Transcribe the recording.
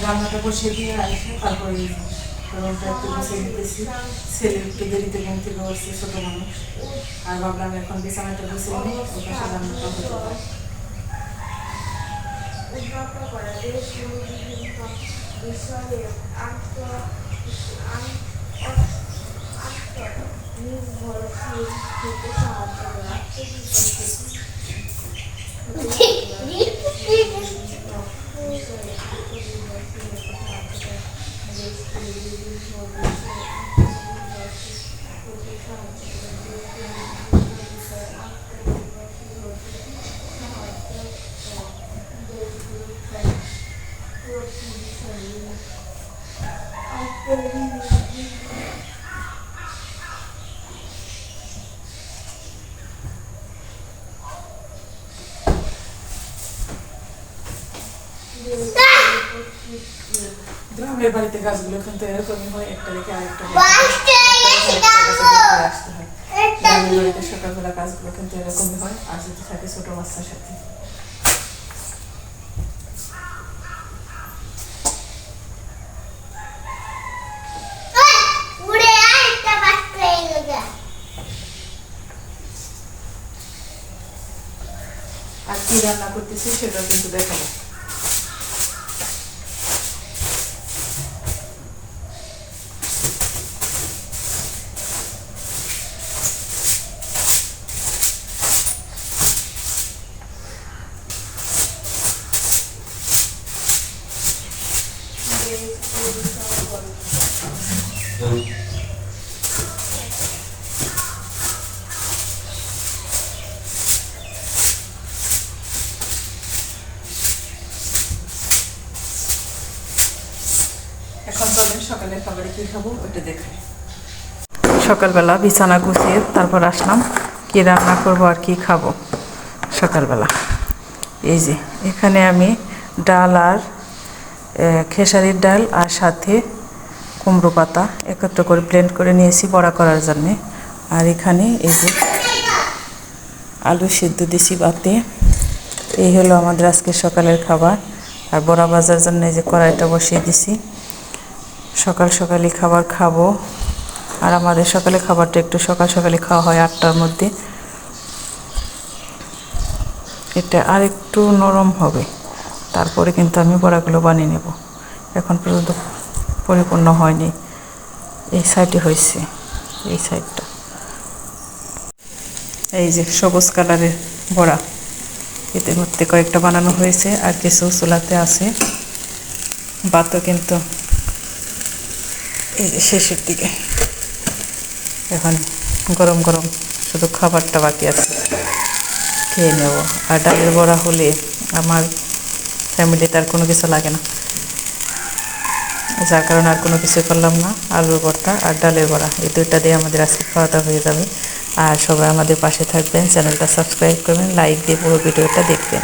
রান্নাটা বসিয়ে দিয়ে আসে তারপরে রুমটা একটু বসিয়ে দিতেছি। ছেলে একটু দেরিতে ঘুম থেকে বসছে, ছোটো মানুষ। আর ভাবলাম এখন বিছানাটা বসিয়ে নিই, ওর পাশে রান্নাটা হতে পারে। গ্রামের বাড়িতে গাছগুলো কিন্তু এরকমই হয়, একটা রেখে আরেকটা আসতে হয়। গ্রামের বাড়িতে সকালবেলা গাছগুলো কিন্তু এরকমই হয়, আর যদি থাকে ছোট বাচ্চার সাথে। আর কি রান্না করতেছি সেটা কিন্তু দেখাবো। এখন চলেন সকালের খাবারে কি খাবো ওইটা দেখাই। সকালবেলা বিছানা গুছিয়ে তারপর আসলাম কি রান্না করব আর কি খাবো। সকালবেলা এই যে এখানে আমি ডাল আর খেসারির ডাল আর সাথে কুমড়ো পাতা একত্র করে ব্লেন্ড করে নিয়েছি বড়া করার জন্যে। আর এখানে এই যে আলু সিদ্ধ দিছি বাতে। এই হলো আমাদের আজকের সকালের খাবার। আর বড়া ভাজার জন্য এই যে কড়াইটা বসিয়ে দিছি। সকাল সকালই খাবার খাবো। আর আমাদের সকালে খাবারটা একটু সকাল সকালে খাওয়া হয় 8টার মধ্যে। এটা আর একটু নরম হবে, তারপরে কিন্তু আমি বড়াগুলো বানিয়ে নেব। এখন পর্যন্ত পরিপূর্ণ হয়নি, এই সাইডে হয়েছে, এই সাইডটা। এই যে সবুজ কালারের বড়া এদের মধ্যে কয়েকটা বানানো হয়েছে, আর কিছু চুলাতে আছে। ভাতও কিন্তু এই যে শেষের দিকে, এখন গরম গরম শুধু খাবারটা বাকি আছে, খেয়ে নেব। আর ডালের বড়া হলে আমার ফ্যামিলিতে আর কোনো কিছু লাগে না, যার কারণে আর কোনো কিছু করলাম না। আলুর ভর্তা আর ডালের বড়া এই দুইটা দিয়ে আমাদের আজকে খাওয়া দাওয়া হয়ে যাবে। আর সবাই আমাদের পাশে থাকবেন, চ্যানেলটা সাবস্ক্রাইব করবেন, লাইক দিয়ে পুরো ভিডিওটা দেখবেন।